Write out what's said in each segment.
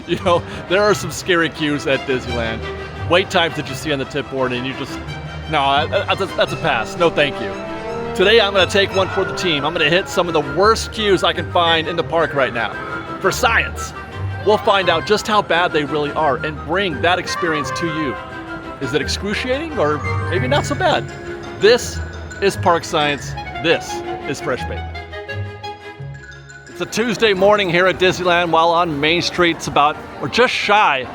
You know, there are some scary queues at Disneyland. Wait times that you see on the tip board and you just, no, that's a pass. No thank you. Today I'm gonna take one for the team. I'm gonna hit some of the worst queues I can find in the park right now. For science, we'll find out just how bad they really are and bring that experience to you. Is it excruciating or maybe not so bad? This is Park Science. This is Fresh Bait. It's a Tuesday morning here at Disneyland while on Main Street. It's about, or just shy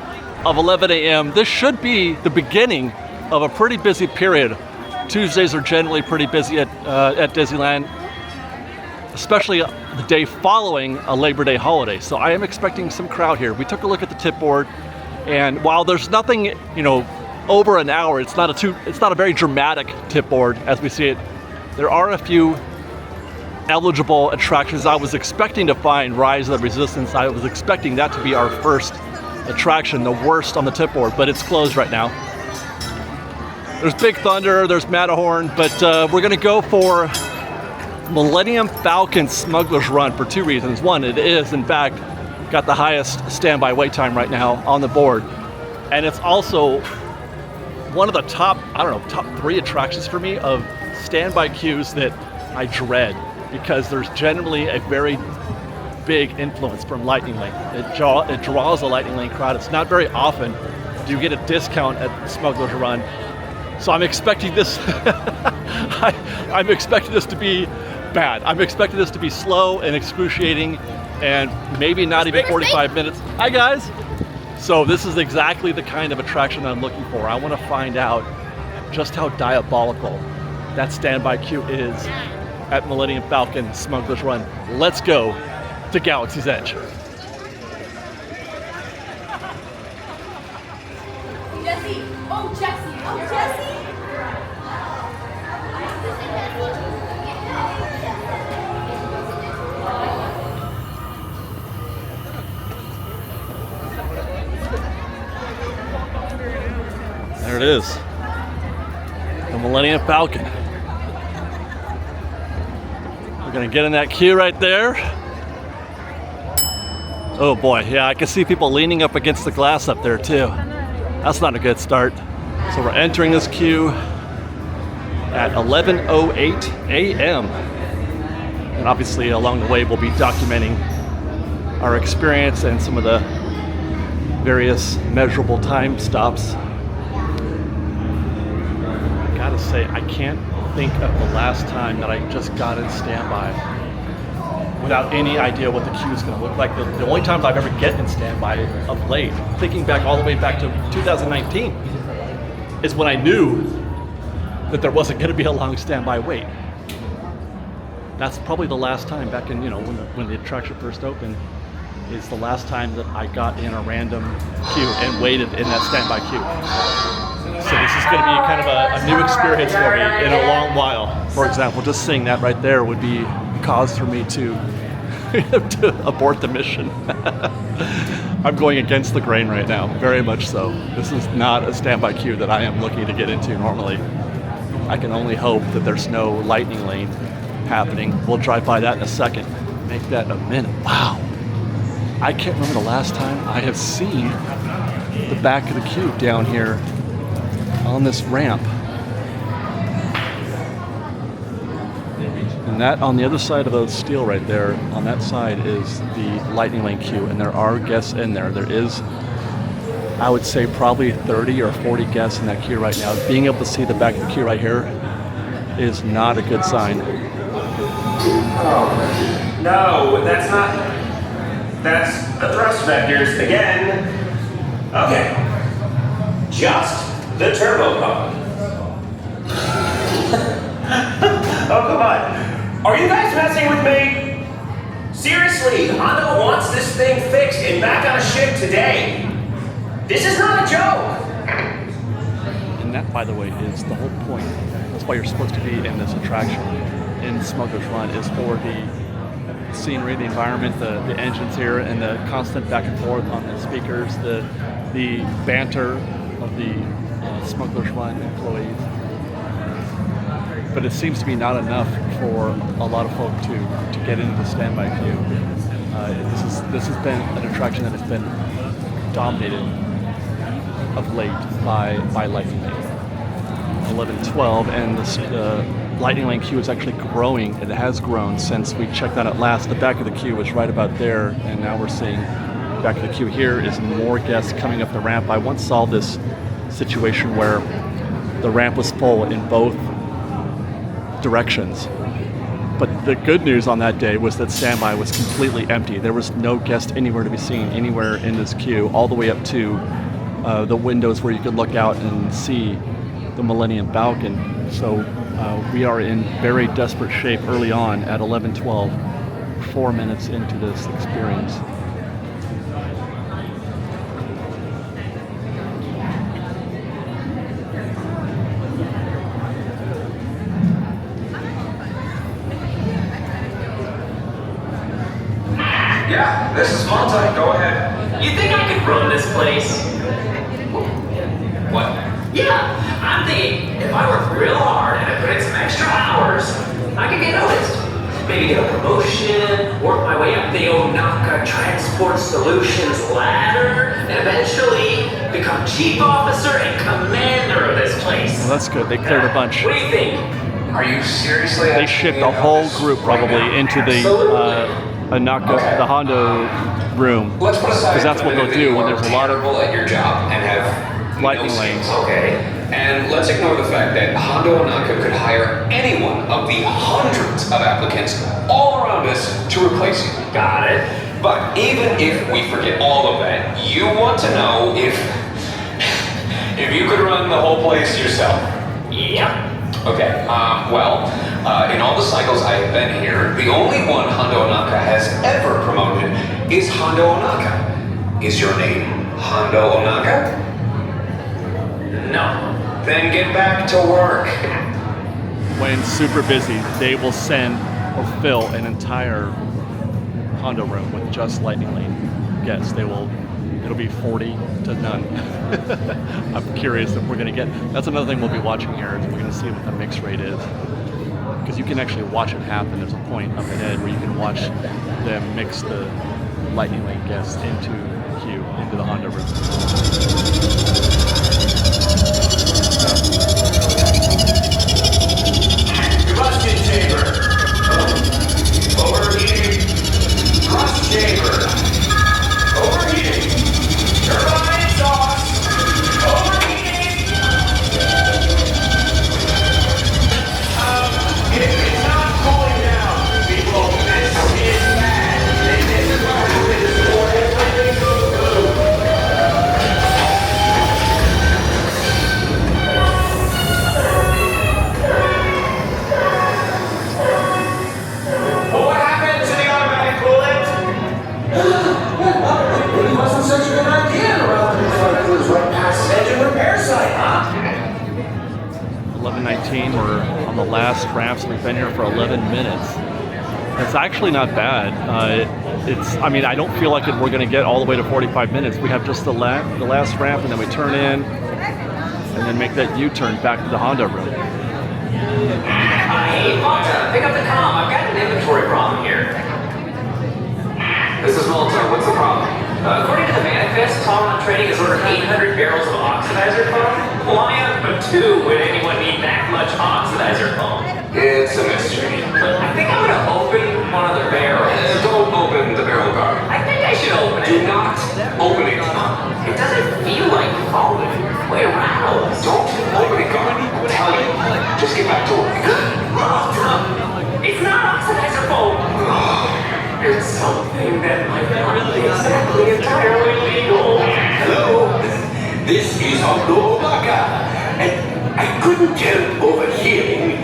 of 11 a.m. This should be the beginning of a pretty busy period. Tuesdays are generally pretty busy at Disneyland, especially the day following a Labor Day holiday. So I am expecting some crowd here. We took a look at the tip board, and while there's nothing, you know, over an hour, it's not a very dramatic tip board as we see it. There are a few eligible attractions. I was expecting to find Rise of the Resistance. I was expecting that to be our first attraction, the worst on the tip board, but it's closed right now. There's Big Thunder, there's Matterhorn, but we're gonna go for Millennium Falcon Smugglers Run for two reasons. One, it is in fact got the highest standby wait time right now on the board, and it's also one of the top 3 attractions for me of standby queues that I dread, because there's generally a very big influence from Lightning Lane. It draws a Lightning Lane crowd. It's not very often do you get a discount at Smugglers Run. So I'm expecting this, I'm expecting this to be bad. I'm expecting this to be slow and excruciating and maybe not even 45 minutes. Hi guys. So this is exactly the kind of attraction I'm looking for. I want to find out just how diabolical that standby queue is at Millennium Falcon Smugglers Run. Let's go to Galaxy's Edge. Jesse! Oh, Jesse! Oh, Jesse! There it is. The Millennium Falcon. We're gonna get in that queue right there. Oh boy, yeah, I can see people leaning up against the glass up there too. That's not a good start. So we're entering this queue at 11:08 a.m. And obviously along the way we'll be documenting our experience and some of the various measurable time stops. I gotta say, I can't think of the last time that I just got in standby without any idea what the queue is going to look like. The only times I've ever get in standby of late, thinking back all the way back to 2019, is when I knew that there wasn't going to be a long standby wait. That's probably the last time back in, you know, when the attraction first opened, is the last time that I got in a random queue and waited in that standby queue. So this is going to be kind of a new experience for me in a long while. For example, just seeing that right there would be cause for me to abort the mission. I'm going against the grain right now, very much so. This is not a standby queue that I am looking to get into normally. I can only hope that there's no lightning lane happening. We'll drive by that in a second. Make that a minute. Wow. I can't remember the last time I have seen the back of the queue down here on this ramp. And that on the other side of the steel right there, on that side is the Lightning Lane queue, and there are guests in there. There is, I would say, probably 30 or 40 guests in that queue right now. Being able to see the back of the queue right here is not a good sign. Oh, no, that's not, that's the thrust vectors again. Okay, just the turbo pump. Oh, come on. Are you guys messing with me? Seriously, Honda wants this thing fixed and back on a ship today. This is not a joke. And that, by the way, is the whole point. That's why you're supposed to be in this attraction in Smugglers Run, is for the scenery, the environment, the engines here, and the constant back and forth on the speakers, the banter of the Smugglers Run employees. But it seems to be not enough for a lot of folk to get into the standby queue. This has been an attraction that has been dominated of late by Lightning Lane. 11:12, and the Lightning Lane queue is actually growing. It has grown since we checked on it last. The back of the queue was right about there, and now we're seeing back of the queue here is more guests coming up the ramp. I once saw this situation where the ramp was full in both directions. But the good news on that day was that standby was completely empty. There was no guest anywhere to be seen, anywhere in this queue, all the way up to the windows where you could look out and see the Millennium Falcon. So we are in very desperate shape early on at 11:12, 4 minutes into this experience. Yeah, this is Monty. Go ahead. You think I could run this place? What? Yeah, I'm thinking if I work real hard and I put in some extra hours, I could get noticed. Maybe get a promotion, work my way up the Onaka Transport Solutions ladder, and eventually become chief officer and commander of this place. Well, that's good. They cleared a bunch. What do you think? Are you seriously? They shipped the whole group probably into the Onaka, the Hondo room. Let's put aside Because that's what they'll do when there's a lot of at your job and have lightning lanes. Okay. And let's ignore the fact that Hondo Onaka could hire any one of the hundreds of applicants all around us to replace you. Got it. But even if we forget all of that, you want to know if you could run the whole place yourself. Yep. Okay. In all the cycles I have been here, the only one Hondo Onaka has ever promoted is Hondo Onaka. Is your name Hondo Onaka? No. Then get back to work. When super busy, they will send or fill an entire Hondo room with just Lightning Lane guests. It'll be 40 to none. I'm curious if we're going to get, that's another thing we'll be watching here, is we're going to see what the mix rate is. Because you can actually watch it happen. There's a point up ahead where you can watch them mix the Lightning Lane guests into the queue, into the Hondo room. Combustion chamber. Overheating. Thrust chamber. Overheating. Turbine exhaust. Overheating. If it's not cooling down, people, this is bad. And this is what happens before everything goes blue. Well, what happened to the automatic coolant? It wasn't such a good idea to run the reflectors right past the engine repair site, huh? 11:19, we're on the last ramps. We've been here for 11 minutes. It's actually not bad. I don't feel like we're going to get all the way to 45 minutes. We have just the last ramp, and then we turn in, and then make that U-turn back to the Honda room. Hey, Monta, pick up the comm. I've got an inventory problem here. This is Malta. What's the problem? According to the manifest, Sullivan Trading has ordered 800 barrels of oxidizer foam. Why but 2 would anyone need that much oxidizer foam? It's a mystery. I think I'm gonna open one of the barrels. Don't open the barrel guard. I think I should open Do it. not open it. It doesn't feel like foam. It rattles. Don't open it, guard. I'm telling you. Just get back to work. It's not oxidizer foam. It's something that might not be exactly entirely legal. Hello, this is Hondo Onaka, and I couldn't help overhearing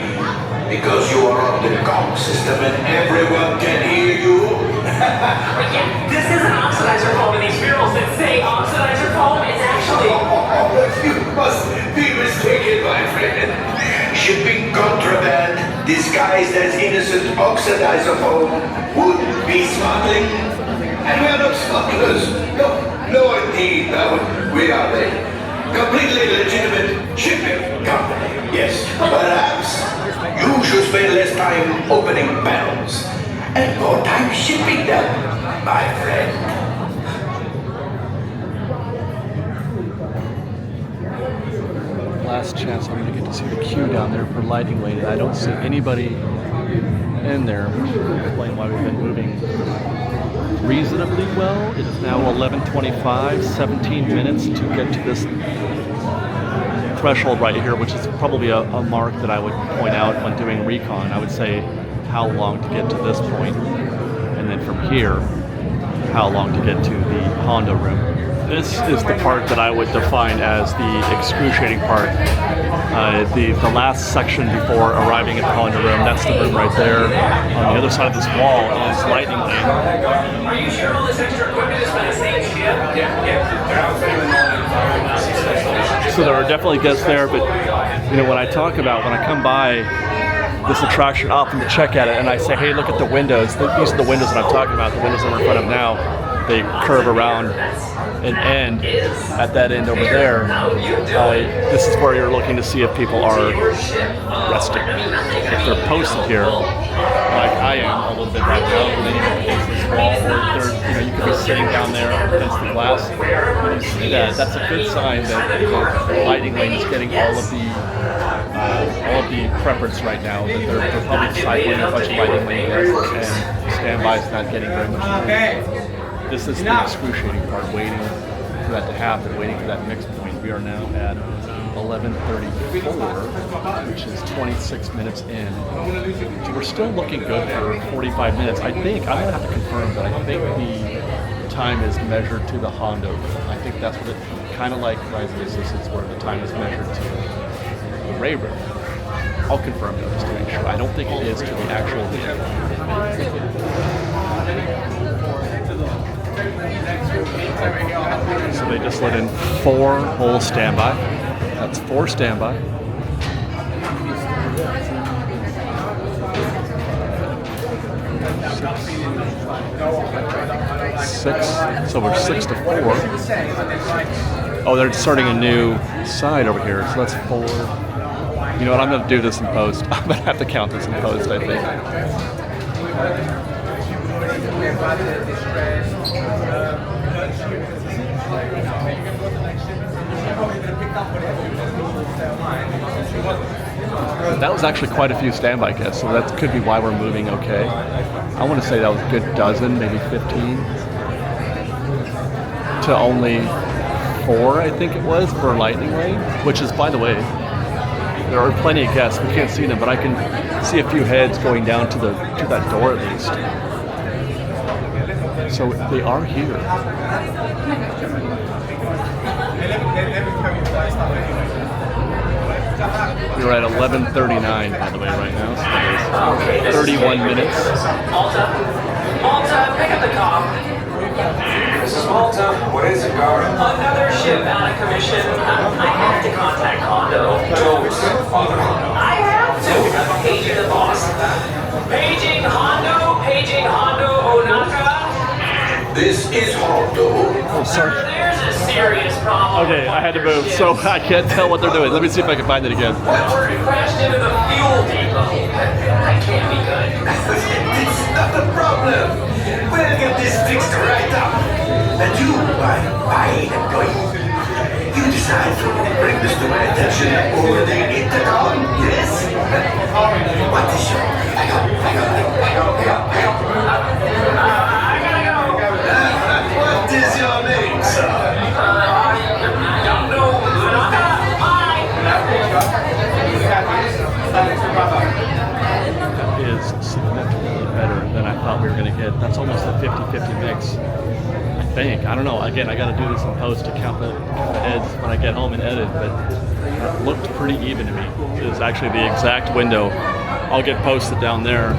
because you are on the comm system and everyone can hear you. Yeah, this isn't oxidizer foam in these barrels that say oxidizer foam. It's actually... You must be mistaken, my friend. Shipping contraband disguised as innocent oxidizer foam would be smuggling. And we're not smugglers. No indeed. No, we are a completely legitimate shipping company. Yes, perhaps you should spend less time opening barrels and more time shipping them. my friend. Last chance I'm going to get to see the queue down there for Lightning Lane, and I don't see anybody in there, which will explain why we've been moving reasonably well. It is now 11:25, 17 minutes to get to this threshold right here, which is probably a mark that I would point out when doing recon. I would say how long to get to this point, and then from here, how long to get to the Honda room. This is the part that I would define as the excruciating part. The last section before arriving at the Honda room, that's the room right there. On the other side of this wall is Lightning Lane. Are you sure all this extra equipment is for the same ship? So there are definitely guests there, but you know, when I come by this attraction often to check at it, and I say, hey, look at the windows. These are the windows that I'm talking about, the windows that we're in front of now. They curve around and end at that end over there. This is where you're looking to see if people are resting. If they're posted here, like I am a little bit right now, leaning against this wall, or you could be sitting down there against the glass. When you see that, that's a good sign that the Lightning Lane is getting all of the preference right now. That they're probably cycling a bunch of Lightning Lane guests, and standby's not getting very much. This is the excruciating part, waiting for that to happen, waiting for that mix point. We are now at 11:34, which is 26 minutes in. So we're still looking good for 45 minutes. I think, I'm going to have to confirm, but I think the time is measured to the Honda. I think that's what it, kind of like Rise of Resistance, where the time is measured to the Ray Room. I'll confirm though, just to make sure. I don't think it is to the actual. So they just let in 4 whole standby. That's 4 standby. 6. So we're 6 to 4. Oh, they're starting a new side over here. So that's 4. You know what? I'm going to do this in post. I'm going to have to count this in post, I think. That was actually quite a few standby guests, so that could be why we're moving okay. I want to say that was a good dozen, maybe 15, to only 4, I think it was, for Lightning Lane, which is, by the way, there are plenty of guests. We can't see them, but I can see a few heads going down to that door at least. So they are here. We're at 11:39, by the way, right now. So 31 minutes. Malta, pick up the call. This is Malta. What is it, Gar? Another ship out of commission. I have to contact Hondo. Don't, Father Hondo. I have to. I'm paging the boss. Paging Hondo Onaka. This is Hondo. Oh, sorry. There's a serious problem. Okay, I had to move, so I can't tell what they're doing. Let me see if I can find it again. We're crashed into the fuel depot. That can't be good. It's not a problem. We'll get this fixed right up. And you, my fine employee, you decide to bring this to my attention over the intercom, yes? What is your... Hang on. I gotta go. What is your name, sir? Don't know. Is significantly better than I thought we were going to get. That's almost a 50-50 mix, I think. I don't know. Again, I got to do this in post to count the heads when I get home and edit, but it looked pretty even to me. It's actually the exact window. I'll get posted down there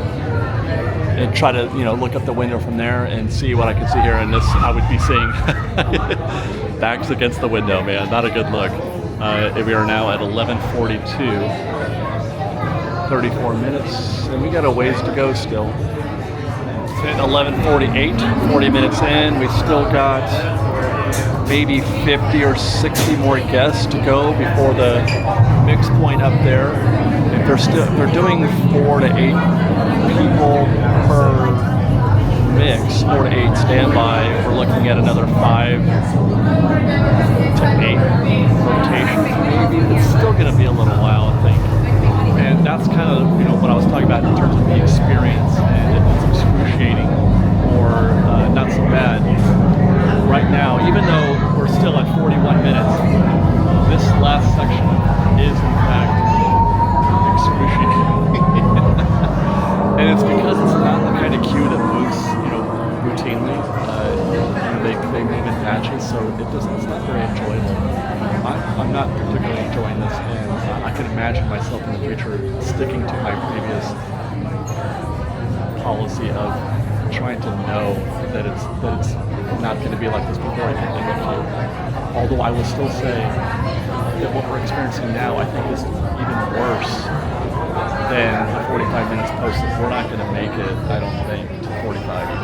and try to, look up the window from there and see what I can see here. And this, I would be seeing backs against the window, man. Not a good look. We are now at 11:42. 34 minutes, and we got a ways to go still. At 11:48, 40 minutes in, we still got maybe 50 or 60 more guests to go before the mix point up there. If they're doing 4 to 8 people per mix, 4 to 8 standby, we're looking at another 5 to 8 rotations maybe. It's still going to be a little while, I think. And that's kind of, you know, what I was talking about in terms of the experience, and if it's excruciating or not so bad. Right now, even though we're still at 41 minutes, this last section is in fact excruciating. And it's because it's not the kind of queue that moves, you know, routinely. They move in batches, so it's not very enjoyable. I'm not particularly enjoying this, and I can imagine myself in the future sticking to my previous policy of trying to know that it's not going to be like this before I get in the queue. Although I will still say that what we're experiencing now, I think, is even worse than the 45 minutes posted. We're not going to make it, I don't think, to 45 even.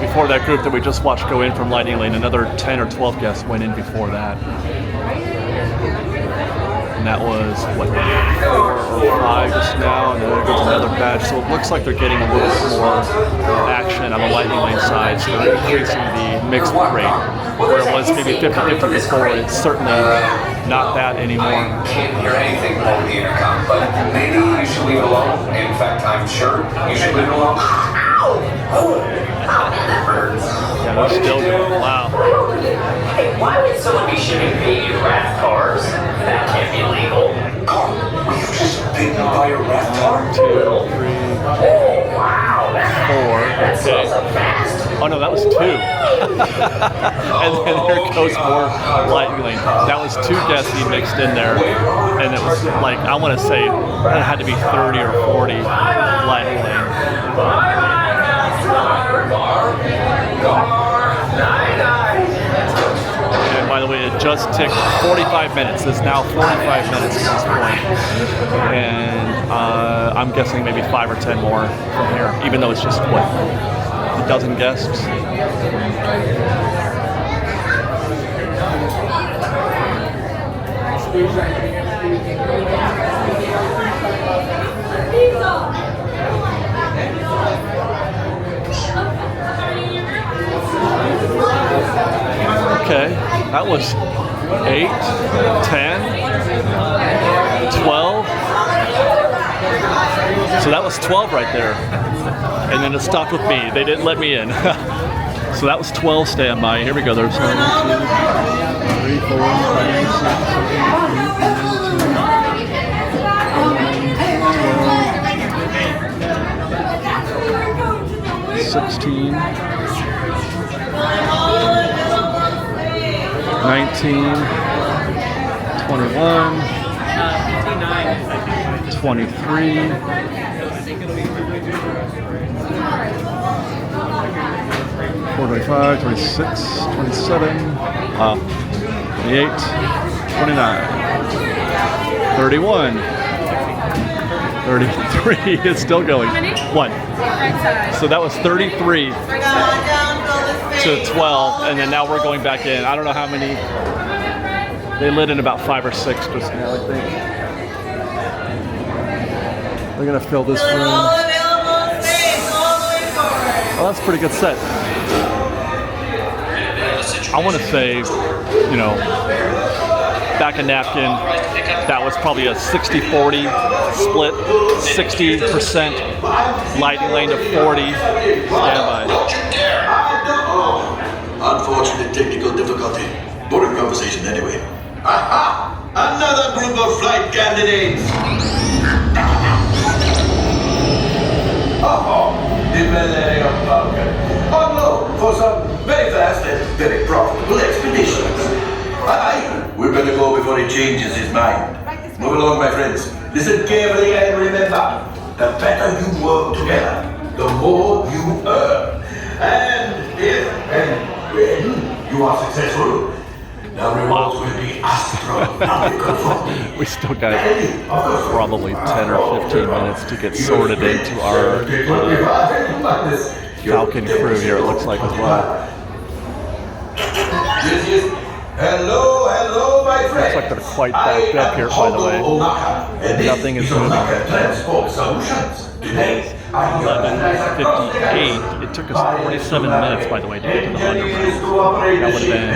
Before that group that we just watched go in from Lightning Lane, another 10 or 12 guests went in before that. And that was, what, 4 or 5 just now, and then there goes another batch. So it looks like they're getting a little bit more action on the Lightning Lane side, so they're increasing the mixed rate. Where it was maybe 50-50 before, it's certainly not that anymore. I can't hear anything over the intercom, but maybe you should leave it alone. In fact, I'm sure you should leave it alone. Ow! Oh, man, that hurts. Yeah, they're still going. Wow. Hey, why would someone be shipping baby rat cars? That can't be legal. Carl, were you just bitten by a rat tar? 1, 2, 3, Oh, wow. 4. Okay. Oh no, that was 2. And then here goes more Lightning Lane. That was 2 guests he mixed in there, and it was like, I want to say it had to be 30 or 40 Lightning Lane. And by the way, it just ticked 45 minutes. It's now 45 minutes at this point. And I'm guessing maybe 5 or 10 more from here, even though it's just, what, a dozen guests? Okay, that was 8, 10, 12. So that was 12 right there. And then it stopped with me. They didn't let me in. So that was 12 standby. Here we go. There's 1, 2, 3, 4, 5, 6, 7, 8, 9, 10, 11, 12, 16, 19, 21, 23, 25, 26, 27, 28, 29, 31, 33. It's still going. What? So that was 33 to 12, and then now we're going back in. I don't know how many. They lit in about 5 or 6 just now, I think. They're gonna fill this room. Well, that's a pretty good set. I want to say, you know, back in Napkin, that was probably a 60-40 split, 60% Lightning Lane to 40 standby. Unfortunate technical difficulty. Boring conversation anyway. Aha! Another group of flight candidates! Oh, the Millennium Falcon. On load for some very fast and very profitable expeditions. Aye, we better go before he changes his mind. Move along, my friends. Listen carefully and remember, the better you work together, the more you earn. And if and when you are successful, the rewards will be astronomical for me. We still got probably 10 or 15 minutes to get sorted into our Falcon crew here, it looks like, as well. Yes. Hello, hello, my friends. Looks like they're quite backed up here, by the way. Nothing is moving. Transport Solutions. Today, 11:58. It took us 47 minutes, by the way, to get to the Honda Run. That would have been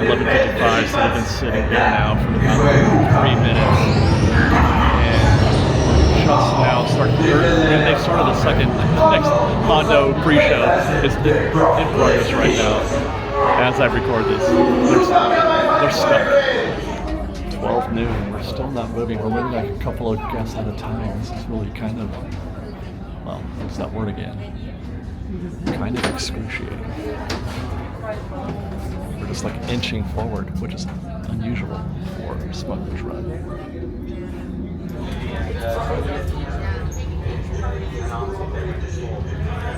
11:55, so I've been sitting here now for about 3 minutes. And just now they started the next Hondo pre-show. It's in progress right now. As I record this, they're stuck. 12 noon. We're still not moving. We're moving like a couple of guests at a time. This is really kind of, well, what's that word again? Kind of excruciating. We're just like inching forward, which is unusual for Smugglers Run.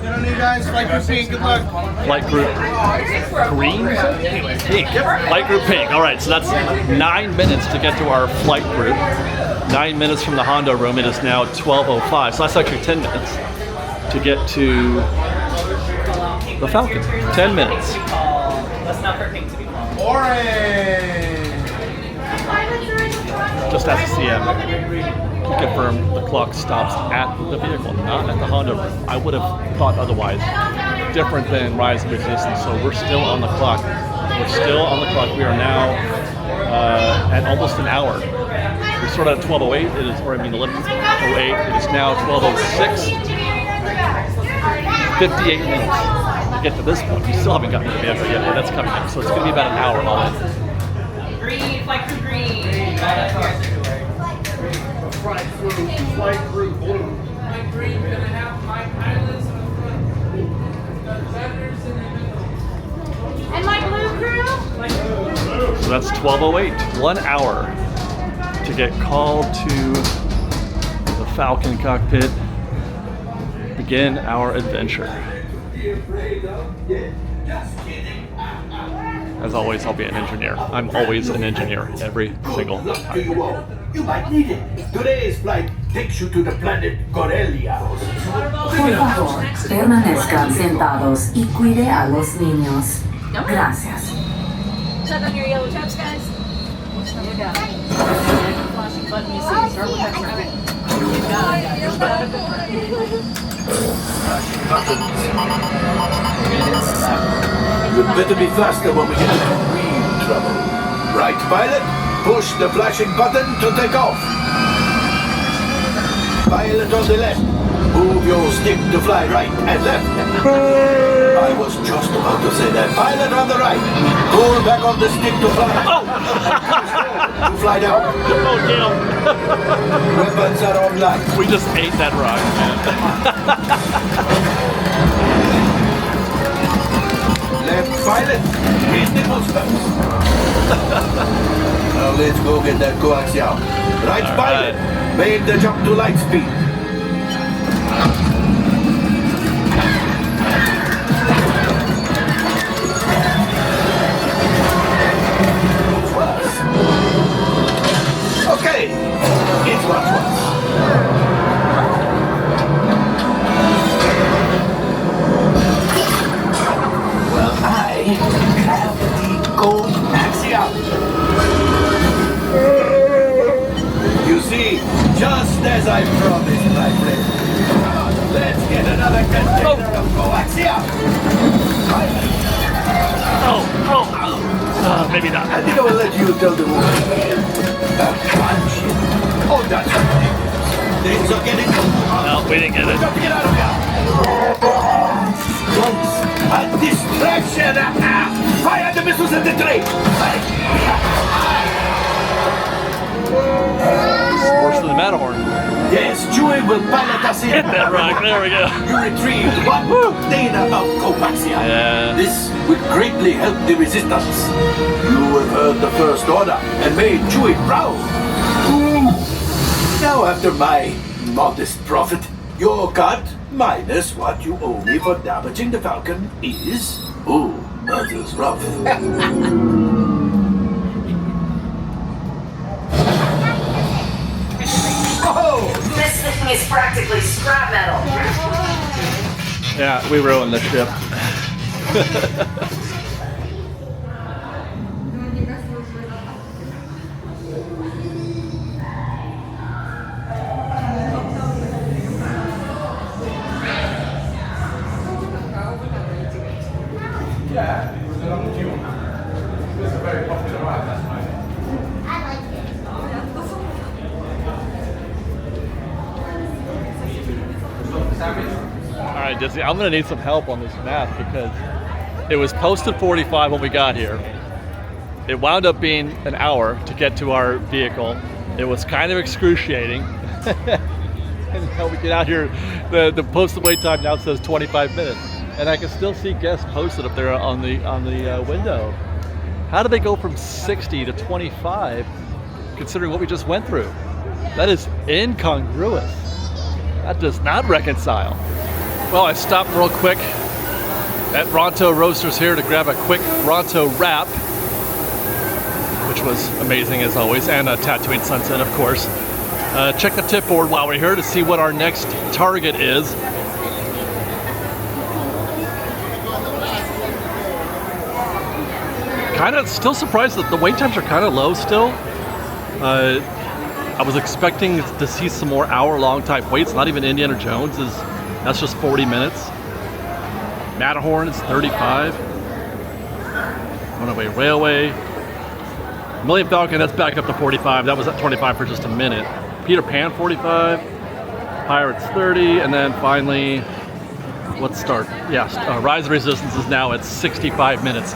Good on you guys. Flight group pink. Good luck. Flight group green? Pink. Flight group pink. All right, so that's 9 minutes to get to our flight group. 9 minutes from the Hondo room. It is now 12:05. So that's actually 10 minutes to get to the Falcon. 10 minutes. That's not for pink to be called. Orange. Just as a CM. To confirm, the clock stops at the vehicle, not at the Honda room. I would have thought otherwise. Different than Rise of Existence, so we're still on the clock. We're still on the clock. We are now at almost an hour. We started at 12:08. It is, or I mean 11:08. It is now 12:06. 58 minutes to get to this point. We still haven't gotten to the vehicle yet, but that's coming up. So it's going to be about an hour all in. Green, flight crew green. Flight group blue. And my blue crew? So that's 12:08. 1 hour to get called to the Falcon cockpit. Begin our adventure. As always, I'll be an engineer. I'm always an engineer every single time. You might need it. Today's flight takes you to the planet Corellia. Por favor, permanezcan sentados y cuide a los niños. Gracias. Check on your yellow tabs, guys. You got it. Flashing button you see. Start with that right. You got it. You better be faster when we get into real trouble. Right, pilot? Push the flashing button to take off. Pilot on the left. Move your stick to fly right and left. I was just about to say that. Pilot on the right. Pull back on the stick to fly. To fly down. Oh, damn. Weapons are online. We just ate that rock, man. Left pilot. Hit the boosters. Now let's go get that coaxial. Right, All pilot. right. Make the jump to light speed. Okay, it's what was. Well, I have the gold axiom. You see, just as I promised, my friend. Let's get another container of coaxium. Maybe not. I think I will let you tell the woman. Oh, that's ridiculous. Things are getting No, we didn't get it. Get out of here! Once a distraction! Fire the missiles at the train! Worse than the Matterhorn. Yes, Chewie will pilot us in. Hit that rock. There we go. You retrieved one container of coaxium. Yeah. This will greatly help the resistance. You have heard the First Order and made Chewie proud. Now, after my modest profit, your cut minus what you owe me for damaging the Falcon is... Ooh, that is rough. This thing is practically scrap metal. Yeah, we ruined the ship. All right, Disney, I'm gonna need some help on this math because it was posted 45 when we got here. It wound up being an hour to get to our vehicle. It was kind of excruciating. And now we get out here, the posted wait time now says 25 minutes. And I can still see guests posted up there on the window. How did they go from 60 to 25 considering what we just went through? That is incongruous. That does not reconcile. Well, I stopped real quick at Ronto Roasters here to grab a quick Ronto wrap, which was amazing as always, and a Tatooine Sunset, of course. Check the tip board while we're here to see what our next target is. Kind of still surprised that the wait times are kind of low still. I was expecting to see some more hour-long type waits. Not even Indiana Jones that's just 40 minutes. Matterhorn is 35. Runaway Railway. Millennium Falcon, that's back up to 45. That was at 25 for just a minute. Peter Pan, 45. Pirates, 30. And then finally, let's start. Yes, Rise of Resistance is now at 65 minutes.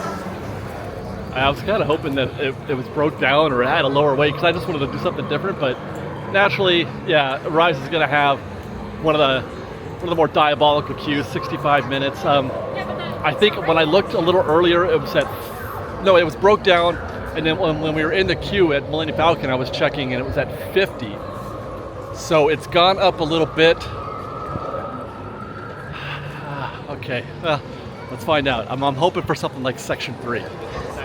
I was kind of hoping that it was broke down or it had a lower weight because I just wanted to do something different. But naturally, yeah, Rise is going to have one of the more diabolical queues, 65 minutes. I think when I looked a little earlier, it was it was broke down. And then when we were in the queue at Millennium Falcon, I was checking and it was at 50. So it's gone up a little bit. Okay, well, let's find out. I'm hoping for something like Section 3.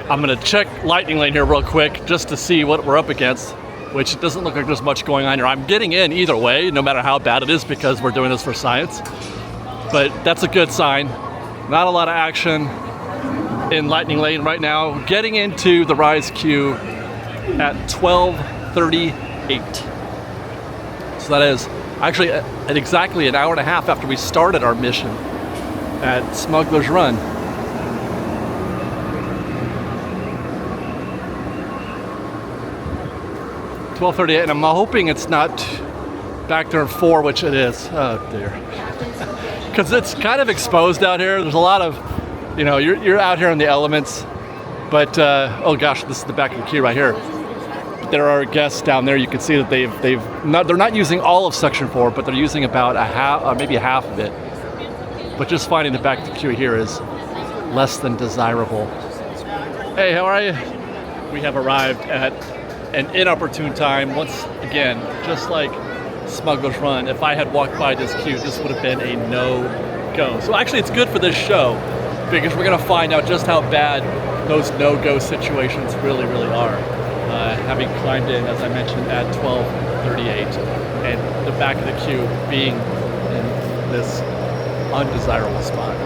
I'm gonna check Lightning Lane here real quick just to see what we're up against, which it doesn't look like there's much going on here. I'm getting in either way, no matter how bad it is, because we're doing this for science. But that's a good sign. Not a lot of action in Lightning Lane right now. Getting into the Rise queue at 12:38. So that is actually at exactly an hour and a half after we started our mission at Smugglers Run. $12:38, and I'm hoping it's not back there in 4, which it is. Oh dear. Because it's kind of exposed out here. There's a lot of, you're out here in the elements, but oh gosh, this is the back of the queue right here. There are guests down there. You can see that they're not using all of Section 4, but they're using about a half, maybe half of it. But just finding the back of the queue here is less than desirable. Hey, how are you? We have arrived at an inopportune time. Once again, just like Smugglers Run, if I had walked by this queue, this would have been a no-go. So actually it's good for this show because we're gonna find out just how bad those no-go situations really, really are. Having climbed in, as I mentioned, at 12:38, and the back of the queue being in this undesirable spot.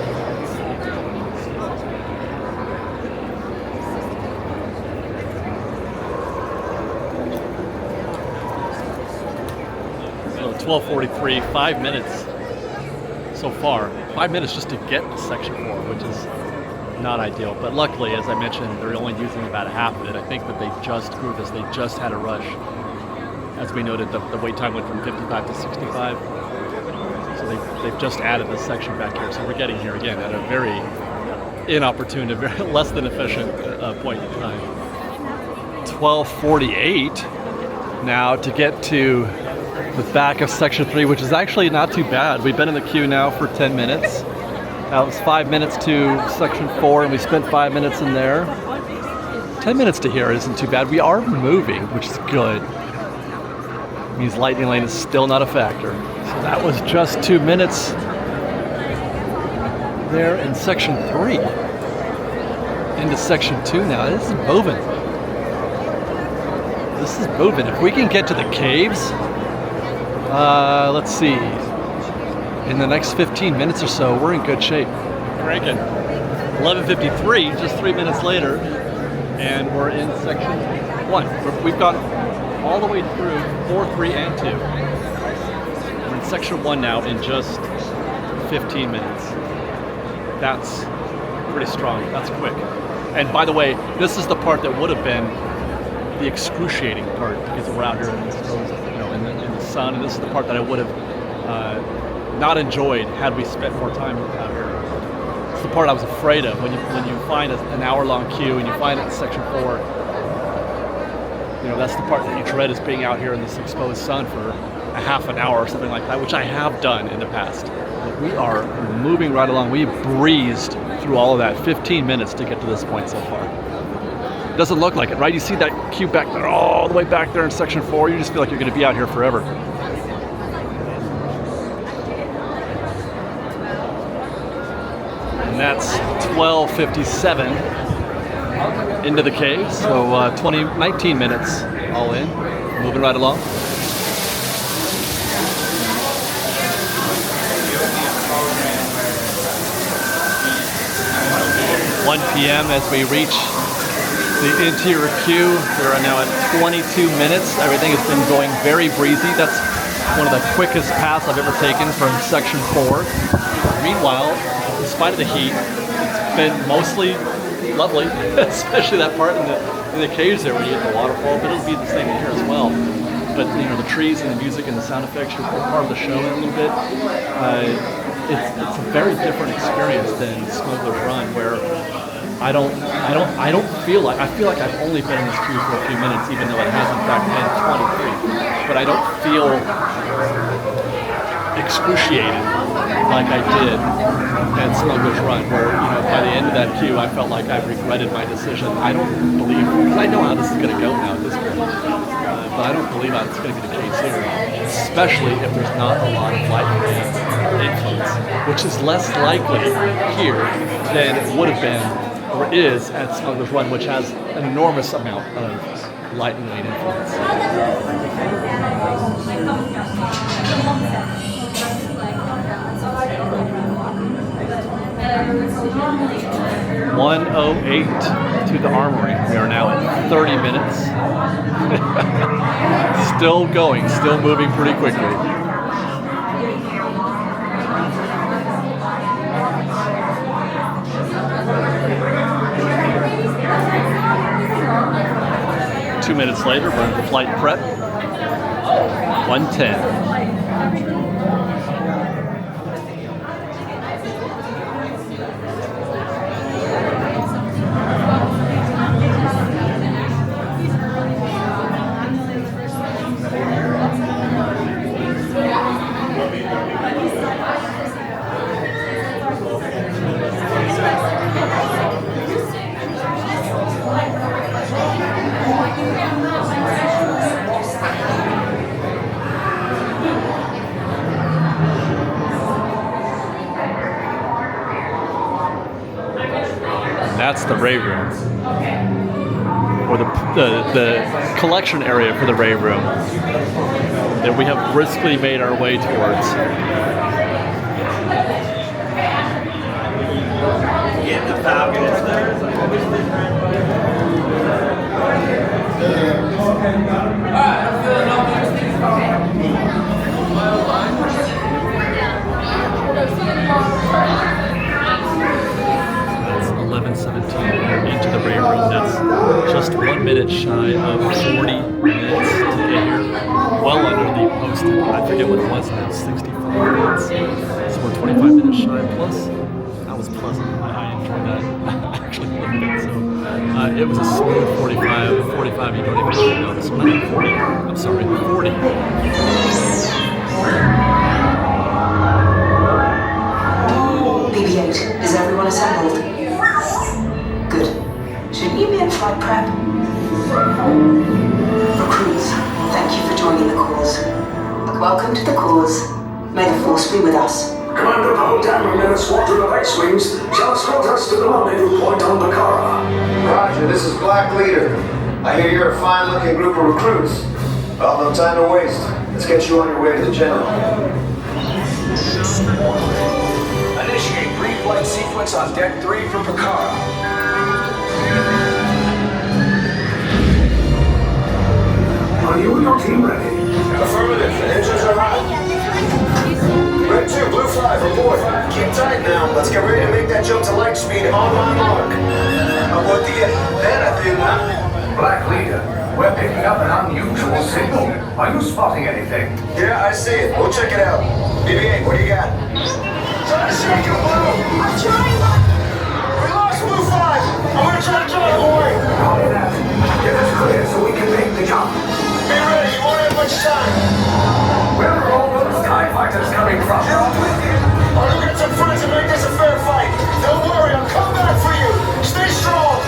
So 12:43, 5 minutes so far. 5 minutes just to get to Section 4, which is not ideal, but luckily, as I mentioned, they're only using about half of it. I think that they just grew this. They just had a rush. As we noted, the wait time went from 55 to 65. So they've just added this section back here. So we're getting here again at a very inopportune, very less than efficient point in time. 12:48 now to get to the back of Section 3, which is actually not too bad. We've been in the queue now for 10 minutes. That was 5 minutes to Section 4, and we spent 5 minutes in there. 10 minutes to here isn't too bad. We are moving, which is good. It means Lightning Lane is still not a factor. So that was just 2 minutes there in Section 3. Into Section 2 now. This is moving. This is moving. If we can get to the caves, let's see. In the next 15 minutes or so, we're in good shape. Cranking. 11:53, just 3 minutes later, and we're in Section 1. We've got all the way through 4, 3, and 2. We're in Section 1 now in just 15 minutes. That's pretty strong. That's quick. And by the way, this is the part that would have been the excruciating part because we're out here in the sun, and this is the part that I would have not enjoyed had we spent more time out here. It's the part I was afraid of when you find an hour-long queue and you find it in section 4. You know, that's the part that you dread, is being out here in this exposed sun for a half an hour or something like that, which I have done in the past. But we are moving right along. We breezed through all of that, 15 minutes to get to this point so far. It doesn't look like it, right? You see that queue back there, all the way back there in section 4, you just feel like you're going to be out here forever. And that's 12:57 into the cave, so 19 minutes all in, moving right along. 1 p.m. as we reach the interior queue. We are now at 22 minutes. Everything has been going very breezy. That's one of the quickest paths I've ever taken from section 4. Meanwhile, in spite of the heat, it's been mostly lovely, especially that part in the caves there when you get the waterfall, but it'll be the same here as well. But you know, the trees and the music and the sound effects are part of the show in a little bit. It's a very different experience than Smugglers Run, where I don't feel like I've only been in this queue for a few minutes, even though it has in fact been 23. But I don't feel excruciating like I did at Smugglers Run, where, you know, by the end of that queue I felt like I regretted my decision. I don't believe, because I know how this is going to go now at this point, but I don't believe it's going to be the case here, especially if there's not a lot of light and influence, which is less likely here than it would have been or is at Smugglers Run, which has an enormous amount of light and weight influence. 1:08 to the armory. We are now at 30 minutes. Still going, still moving pretty quickly. Two minutes later, we're in flight prep. 1:10. That's the Ray Room, or the collection area for the Ray Room that we have briskly made our way towards. Get the Falcons there. That's 11:17 into the Ray Room. That's just 1 minute shy of 40 minutes to get here. Well under the posted, I forget what it was now, 65 minutes. So we're 25 minutes shy plus. That was pleasant. I enjoyed that actually a little bit. So it was a smooth 45 you don't even notice. 40. I'm sorry, 40. BB-8, is everyone assembled? Good. Shouldn't you be in flight prep? Recruits, thank you for joining the cause. Welcome to the cause. May the force be with us. Commander Poe and a squadron of X-Wings shall escort us to the rendezvous point on Bakara. Roger, this is Black Leader. I hear you're a fine-looking group of recruits. Well, no time to waste. Let's get you on your way to the general. Initiate pre-flight sequence on Deck 3 for Bakara. Are you and your team ready? Affirmative. Engines are hot. Red 2, Blue 5, report. Keep tight now. Let's get ready to make that jump to light speed on my mark. About the then I feel now. Black Leader, We're picking up an unusual signal. Are you spotting anything? Yeah, I see it. We'll check it out. BB-8, what do you got? Try to shoot you, Blue. I'm trying. We lost Blue 5. I'm gonna try to draw it away. Copy that. Get us clear so we can make the jump. Be ready. You won't have much time. Where are all those TIE fighters coming from? I'll go get some friends and make this a fair fight. Don't worry, I'll come back for you. Stay strong.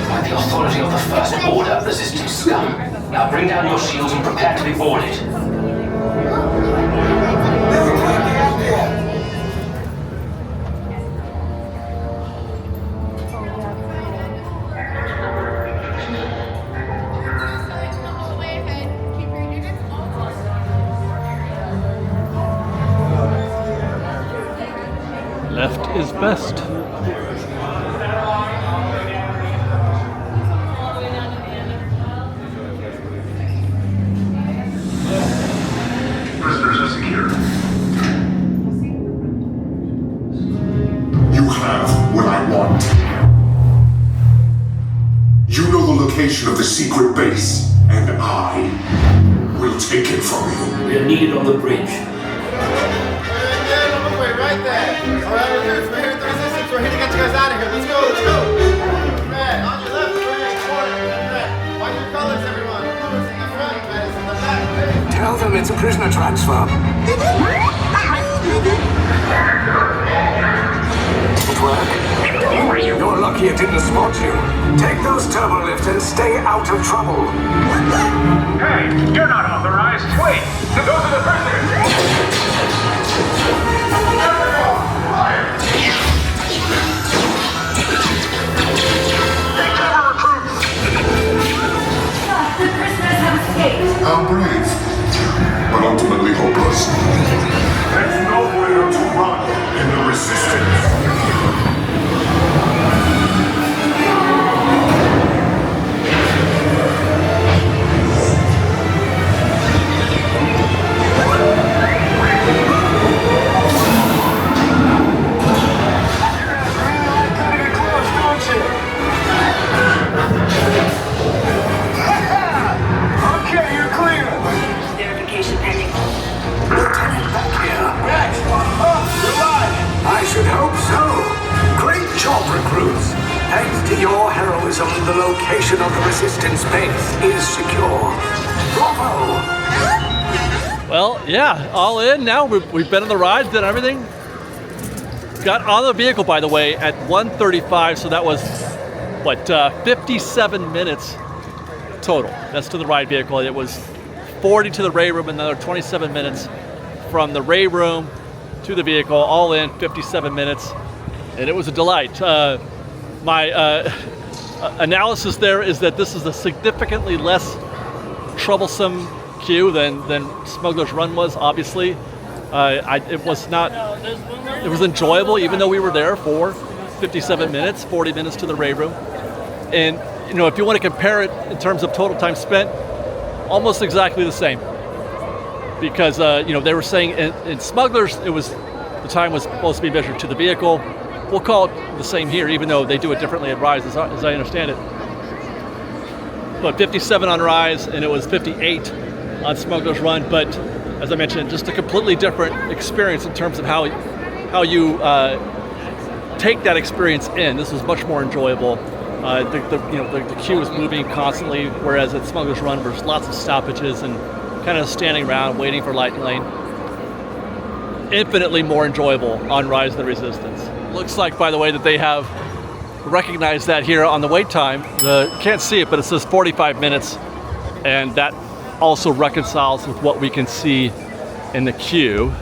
By the authority of the First Order, resistance scum. Now bring down your shields and prepare to be boarded. Left is best. Prisoners are secure. You have what I want. You know the location of the secret base, and I will take it from you. We are needed on the bridge. Wait, right there. Alright, we're here at the resistance. We're here to get you guys out of here. Let's go, let's go. Red, on your left, red, corner, red. Watch your colors, everyone. It's in the front, red is in the back. Red. Tell them it's a prisoner transfer. Did it work? You're lucky it didn't spot you. Take those turbo lifts and stay out of trouble. Hey, you're not authorized. Wait, those are the prisoners. How brave, but ultimately hopeless. There's nowhere to run in the resistance. I should hope so. Great job, recruits. Thanks to your heroism, the location of the resistance base is secure. Bravo! Well, yeah, all in now. We've been on the ride, did everything. Got on the vehicle, by the way, at 1:35, so that was, what, 57 minutes total. That's to the ride vehicle. It was 40 to the Ray room, another 27 minutes from the Ray room to the vehicle, all in 57 minutes, and it was a delight. My analysis there is that this is a significantly less troublesome queue than Smugglers Run was, obviously. It was enjoyable, even though we were there for 57 minutes, 40 minutes to the Ray room. And, you know, if you want to compare it in terms of total time spent, almost exactly the same. Because, you know, they were saying in Smugglers, the time was supposed to be measured to the vehicle. We'll call it the same here, even though they do it differently at Rise, as I understand it. But 57 on Rise, and it was 58 on Smugglers Run. But as I mentioned, just a completely different experience in terms of how you take that experience in. This was much more enjoyable. The queue was moving constantly, whereas at Smugglers Run there's lots of stoppages and kind of standing around waiting for light lane. Infinitely more enjoyable on Rise of the Resistance. Looks like, by the way, that they have recognized that here on the wait time. Can't see it, but it says 45 minutes, and that also reconciles with what we can see in the queue.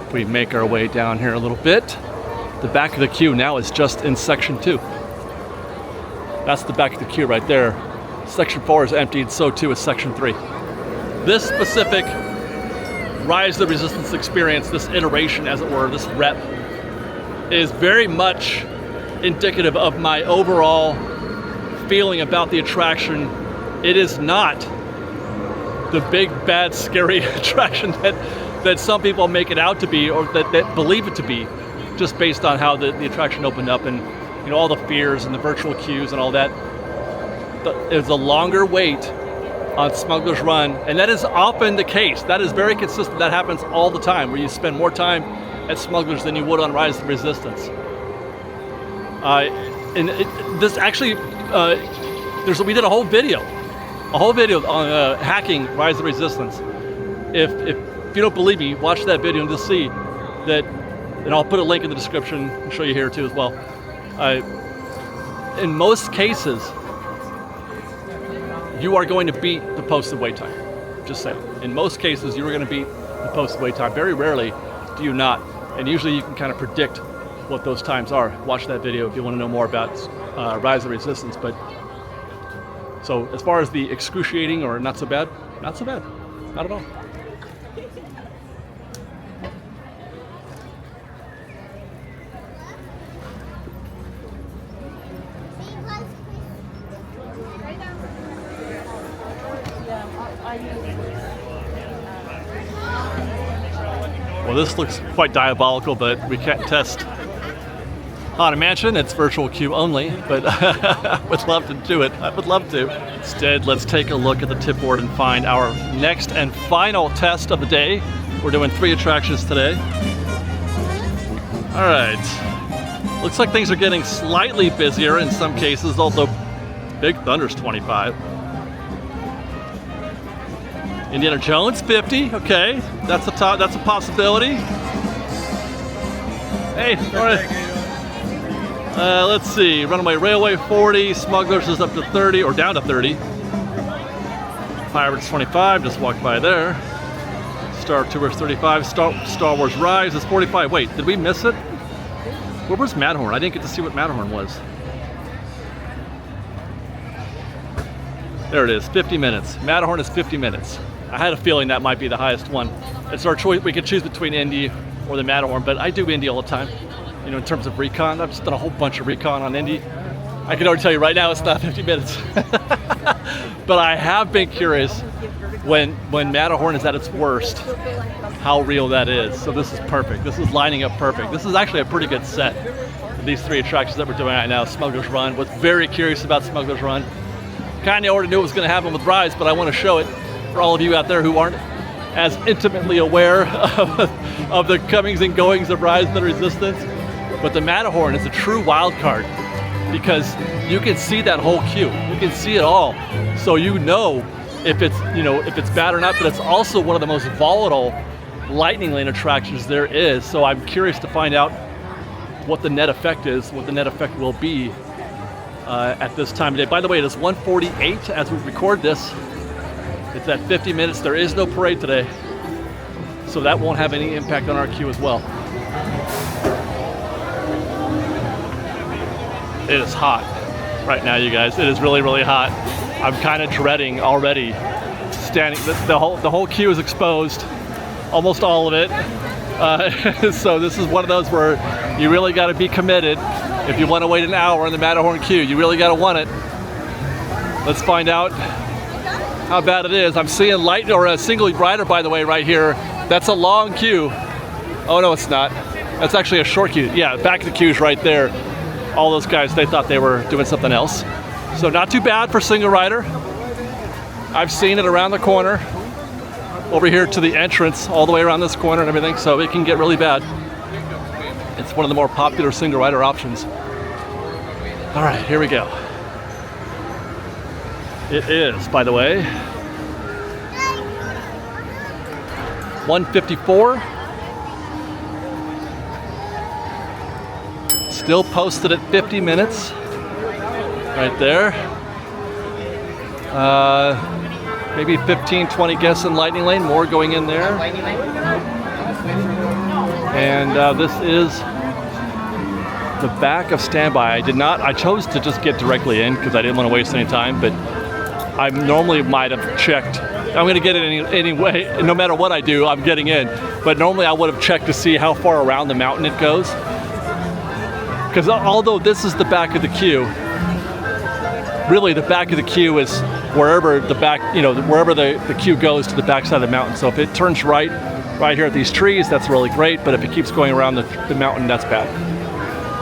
If we make our way down here a little bit, the back of the queue now is just in Section 2. That's the back of the queue right there. Section 4 is emptied, so too is Section 3. This specific Rise of the Resistance experience, this iteration, as it were, this rep, is very much indicative of my overall feeling about the attraction. It is not the big, bad, scary attraction that some people make it out to be, or that believe it to be, just based on how the attraction opened up and, you know, all the fears and the virtual queues and all that. is a longer wait on Smugglers Run, and that is often the case. That is very consistent. That happens all the time, where you spend more time at Smugglers than you would on Rise of the Resistance. This actually, we did a whole video on hacking Rise of the Resistance. If you don't believe me, watch that video and you'll see that, and I'll put a link in the description and show you here too as well. In most cases, you are going to beat the posted wait time. Just saying. In most cases, you are going to beat the posted wait time. Very rarely do you not. And usually you can kind of predict what those times are. Watch that video if you want to know more about Rise of the Resistance. But so as far as the excruciating or not so bad, not so bad. Not at all. Well, this looks quite diabolical, but we can't test Haunted Mansion. It's virtual queue only, but I would love to do it. I would love to. Instead, let's take a look at the tip board and find our next and final test of the day. We're doing 3 attractions today. All right. Looks like things are getting slightly busier in some cases, although Big Thunder's 25. Indiana Jones 50, okay, that's a possibility. Hey, all right. Let's see, Runaway Railway 40, Smugglers is up to 30 or down to 30. Pirates 25, just walked by there. Star Tours 35, Star Wars Rise is 45. Wait, did we miss it? Where was Matterhorn? I didn't get to see what Matterhorn was. There it is, 50 minutes. Matterhorn is 50 minutes. I had a feeling that might be the highest one. It's our choice. We could choose between Indy or the Matterhorn, but I do Indy all the time. You know, in terms of recon, I've just done a whole bunch of recon on Indy. I can already tell you right now it's not 50 minutes. But I have been curious when Matterhorn is at its worst, how real that is. So this is perfect. This is lining up perfect. This is actually a pretty good set. These 3 attractions that we're doing right now, Smugglers Run. Was very curious about Smugglers Run. Kind of already knew it was going to happen with Rise, but I want to show it for all of you out there who aren't as intimately aware of the comings and goings of Rise of the Resistance. But the Matterhorn is a true wild card because you can see that whole queue. You can see it all. So you know if it's bad or not, but it's also one of the most volatile lightning lane attractions there is. So I'm curious to find out what the net effect is, what the net effect will be at this time of day. By the way, it is 1:48 as we record this. It's at 50 minutes. There is no parade today, so that won't have any impact on our queue as well. It is hot right now, you guys. It is really, really hot. I'm kind of dreading already standing. The whole queue is exposed, almost all of it. So this is one of those where you really got to be committed. If you want to wait an hour in the Matterhorn queue, you really got to want it. Let's find out how bad it is. I'm seeing light or a single rider, by the way, right here. That's a long queue. Oh no, it's not. That's actually a short queue. Yeah, back of the queue's right there. All those guys, they thought they were doing something else. So not too bad for single rider. I've seen it around the corner, over here to the entrance, all the way around this corner and everything, so it can get really bad. It's one of the more popular single rider options. All right, here we go. It is, by the way, 1:54. Still posted at 50 minutes. Right there. Maybe 15, 20 guests in Lightning Lane, more going in there. And this is the back of Standby. I chose to just get directly in because I didn't want to waste any time, but I normally might have checked. I'm going to get it anyway. No matter what I do, I'm getting in. But normally I would have checked to see how far around the mountain it goes. Because although this is the back of the queue, really the back of the queue is wherever the back, wherever the queue goes to the back side of the mountain. So if it turns right here at these trees, that's really great. But if it keeps going around the mountain, that's bad.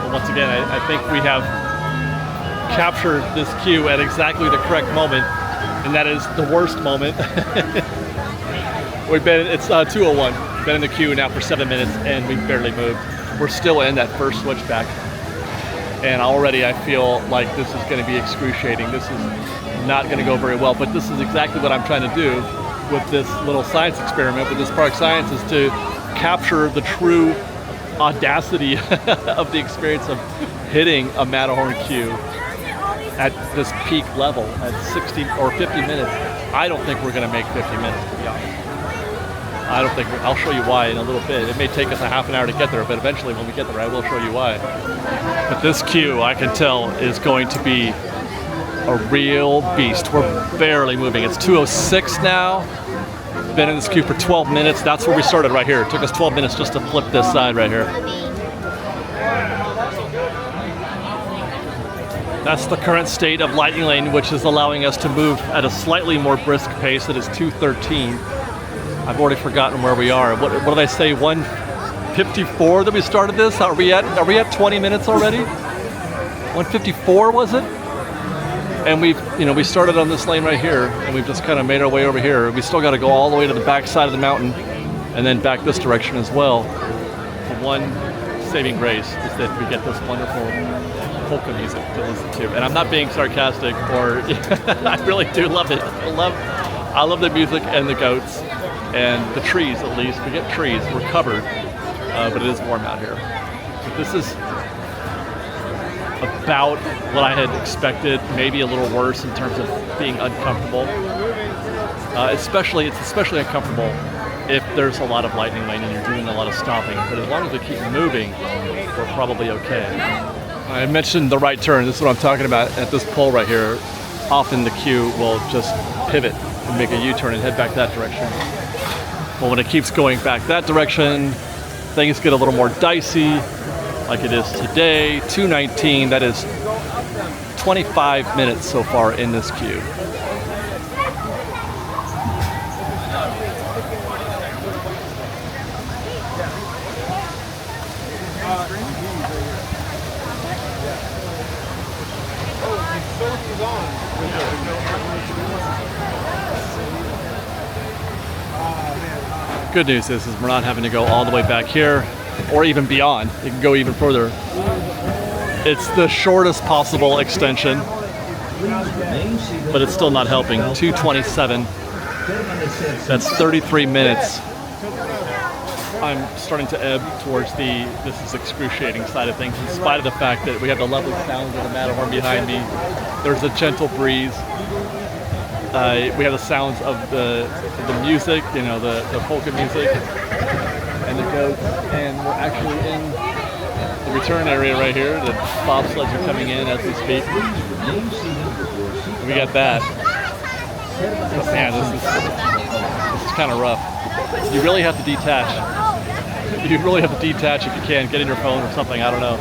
But once again, I think we have capture this queue at exactly the correct moment, and that is the worst moment. It's 2:01. We've been in the queue now for 7 minutes, and we've barely moved. We're still in that first switchback, and already I feel like this is going to be excruciating. This is not going to go very well, but this is exactly what I'm trying to do with this little science experiment with this park science, is to capture the true audacity of the experience of hitting a Matterhorn queue at this peak level at 60 or 50 minutes. I don't think we're going to make 50 minutes, to be honest. I don't think I'll show you why in a little bit. It may take us a half an hour to get there, but eventually when we get there, I will show you why. But this queue, I can tell, is going to be a real beast. We're barely moving. It's 2:06 now. Been in this queue for 12 minutes. That's where we started, right here. It took us 12 minutes just to flip this side right here. That's the current state of Lightning Lane, which is allowing us to move at a slightly more brisk pace. It is 2:13. I've already forgotten where we are. What did I say? 1:54 that we started this? Are we at 20 minutes already? 1:54 was it? And we started on this lane right here, and we've just kind of made our way over here. We still got to go all the way to the back side of the mountain, and then back this direction as well. The one saving grace is that we get this wonderful polka music to listen to. And I'm not being sarcastic, or I really do love it. I love the music and the goats and the trees. At least we get trees. We're covered, but it is warm out here. But this is about what I had expected, maybe a little worse in terms of being uncomfortable. It's especially uncomfortable if there's a lot of lightning lane and you're doing a lot of stopping. But as long as we keep moving, we're probably okay. I mentioned the right turn. This is what I'm talking about at this pole right here. Often the queue will just pivot and make a U-turn and head back that direction. But when it keeps going back that direction, things get a little more dicey, like it is today. 2:19, that is 25 minutes so far in this queue. Good news is we're not having to go all the way back here or even beyond. It can go even further. It's the shortest possible extension, but it's still not helping. 2:27. That's 33 minutes. I'm starting to ebb towards the this is excruciating side of things, in spite of the fact that we have the lovely sounds of the Matterhorn behind me. There's a gentle breeze. We have the sounds of the music, the polka music and the goats, and we're actually in the return area right here. The bobsleds are coming in as we speak. We got that. Man, this is kind of rough. You really have to detach. You really have to detach if you can. Get in your phone or something, I don't know.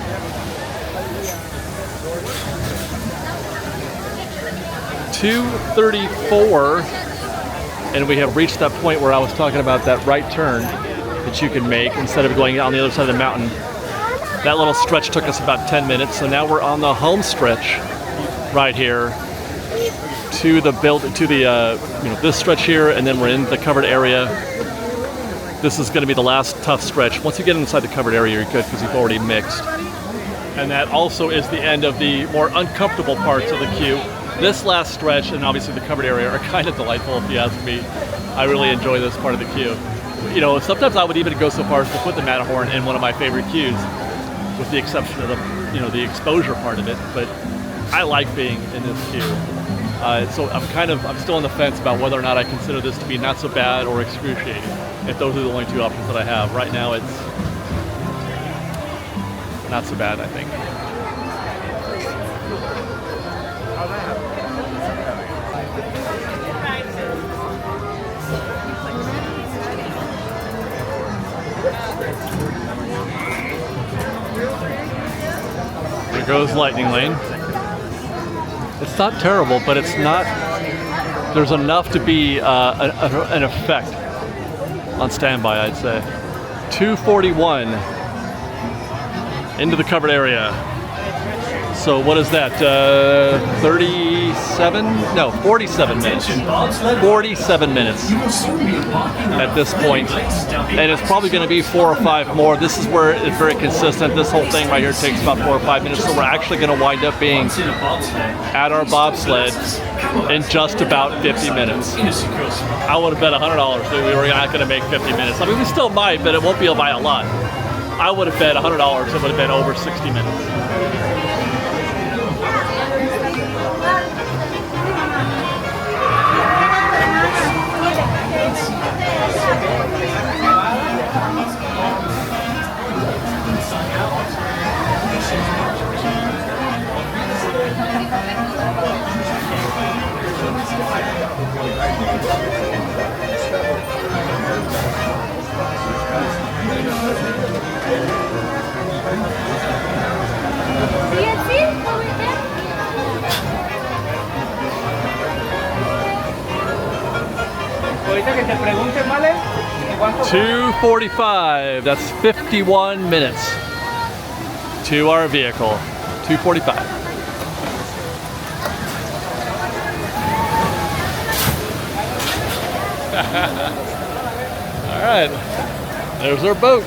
$2.34, and we have reached that point where I was talking about that right turn that you can make instead of going on the other side of the mountain. That little stretch took us about 10 minutes, so now we're on the home stretch right here to the this stretch here, and then we're in the covered area. This is going to be the last tough stretch. Once you get inside the covered area, you're good because you've already mixed. And that also is the end of the more uncomfortable parts of the queue. This last stretch and obviously the covered area are kind of delightful, if you ask me. I really enjoy this part of the queue. Sometimes I would even go so far as to put the Matterhorn in one of my favorite queues, with the exception of the exposure part of it. But I like being in this queue. So I'm still on the fence about whether or not I consider this to be not so bad or excruciating. If those are the only two options that I have. Right now it's not so bad, I think. There goes Lightning Lane. It's not terrible, but it's not. There's enough to be an effect on standby, I'd say. 2:41 into the covered area. So what is that? 37? No, 47 minutes. 47 minutes at this point. And it's probably going to be 4 or 5 more. This is where it's very consistent. This whole thing right here takes about 4 or 5 minutes. So we're actually going to wind up being at our bobsled in just about 50 minutes. I would have bet $100 that we were not going to make 50 minutes. I mean, we still might, but it won't be by a lot. I would have bet $100 it would have been over 60 minutes. Ahorita que te pregunte, Male, ¿cuánto? 2:45. That's 51 minutes to our vehicle. 2:45. All right, there's our boat.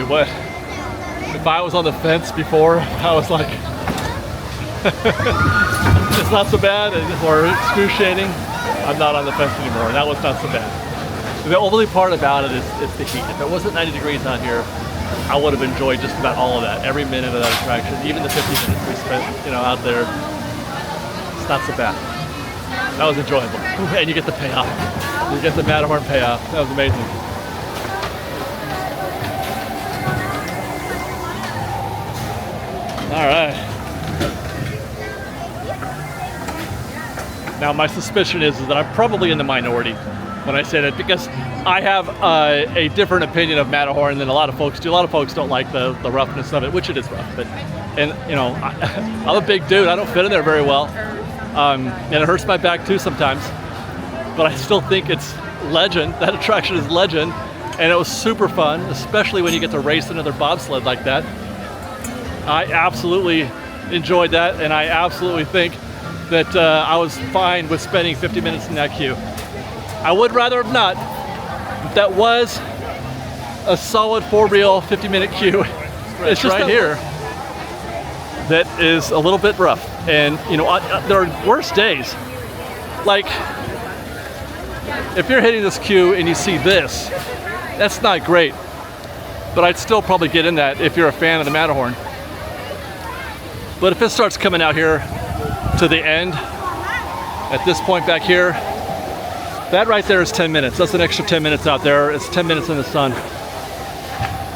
What? If I was on the fence before, I was like, it's not so bad, or excruciating. I'm not on the fence anymore. That was not so bad. The only part about it is it's the heat. If it wasn't 90 degrees out here, I would have enjoyed just about all of that, every minute of that attraction, even the 50 minutes we spent, out there. It's not so bad. That was enjoyable. And you get the payoff. You get the Matterhorn payoff. That was amazing. All right. Now my suspicion is that I'm probably in the minority when I say that, because I have a different opinion of Matterhorn than a lot of folks do. A lot of folks don't like the roughness of it, which it is rough. But I'm a big dude. I don't fit in there very well, and it hurts my back too sometimes. But I still think it's legend. That attraction is legend, and it was super fun, especially when you get to race another bobsled like that. I absolutely enjoyed that, and I absolutely think that I was fine with spending 50 minutes in that queue. I would rather have not, but that was a solid for-real 50-minute queue. It's just right here that is a little bit rough, and there are worse days. Like, if you're hitting this queue and you see this, that's not great, but I'd still probably get in that if you're a fan of the Matterhorn. But if it starts coming out here to the end, at this point back here, that right there is 10 minutes. That's an extra 10 minutes out there. It's 10 minutes in the sun.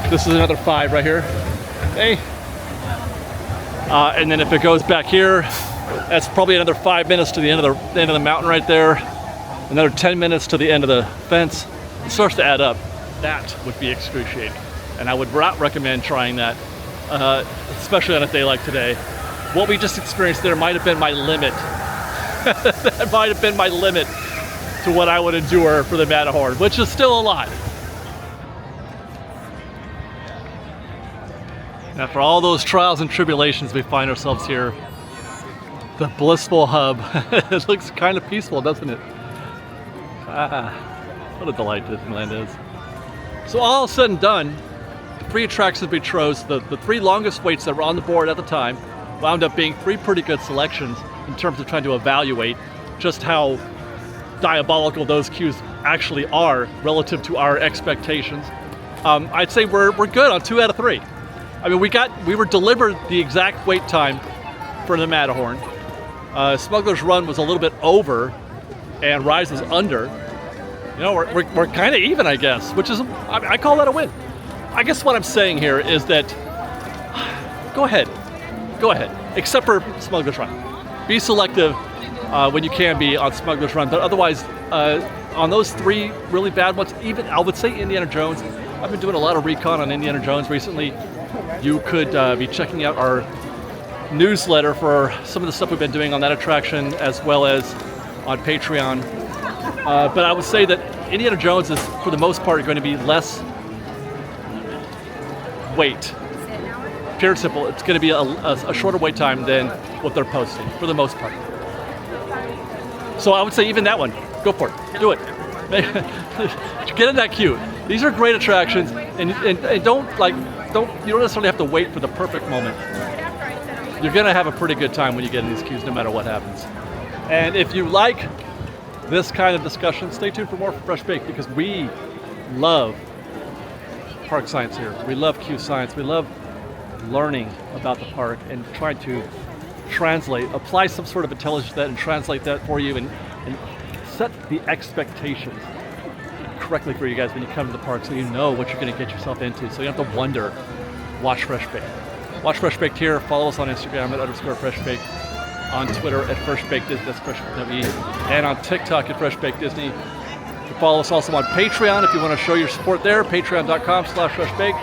This is another 5 right here. Hey. And then if it goes back here, that's probably another 5 minutes to the end of the mountain right there. Another 10 minutes to the end of the fence. It starts to add up. That would be excruciating. And I would not recommend trying that, especially on a day like today. What we just experienced there might have been my limit. That might have been my limit to what I would endure for the Matterhorn, which is still a lot. After all those trials and tribulations, we find ourselves here. The blissful hub. It looks kind of peaceful, doesn't it? What a delight Disneyland is. So all said and done, the 3 attractions we chose, the 3 longest waits that were on the board at the time, wound up being 3 pretty good selections in terms of trying to evaluate just how diabolical those queues actually are relative to our expectations. I'd say we're good on 2 out of 3. I mean, we were delivered the exact wait time for the Matterhorn. Smugglers Run was a little bit over, and Rise was under. You know, we're kind of even, I guess, which is, I call that a win. I guess what I'm saying here is that, go ahead, except for Smugglers Run. Be selective when you can be on Smugglers Run, but otherwise, on those 3 really bad ones, even I would say Indiana Jones. I've been doing a lot of recon on Indiana Jones recently. You could be checking out our newsletter for some of the stuff we've been doing on that attraction, as well as on Patreon. But I would say that Indiana Jones is, for the most part, going to be less wait. Pure and simple. It's going to be a shorter wait time than what they're posting, for the most part. So I would say even that one, go for it. Do it. Get in that queue. These are great attractions, and you don't necessarily have to wait for the perfect moment. You're gonna have a pretty good time when you get in these queues, no matter what happens. And if you like this kind of discussion, stay tuned for more from Fresh Baked, because we love park science here. We love queue science. We love learning about the park and trying to apply some sort of intelligence to that and translate that for you and set the expectations correctly for you guys when you come to the park, so you know what you're going to get yourself into, so you don't have to wonder. Watch Fresh Baked. Watch Fresh Baked here. Follow us on Instagram at _FreshBaked, on Twitter at FreshBakedDisney, that's FreshBakedDisney, and on TikTok at FreshBakedDisney. You follow us also on Patreon if you want to show your support there, patreon.com/FreshBaked.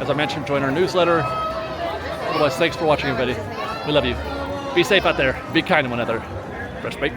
As I mentioned, join our newsletter. Otherwise, thanks for watching, everybody. We love you. Be safe out there. Be kind to one another. Fresh Baked.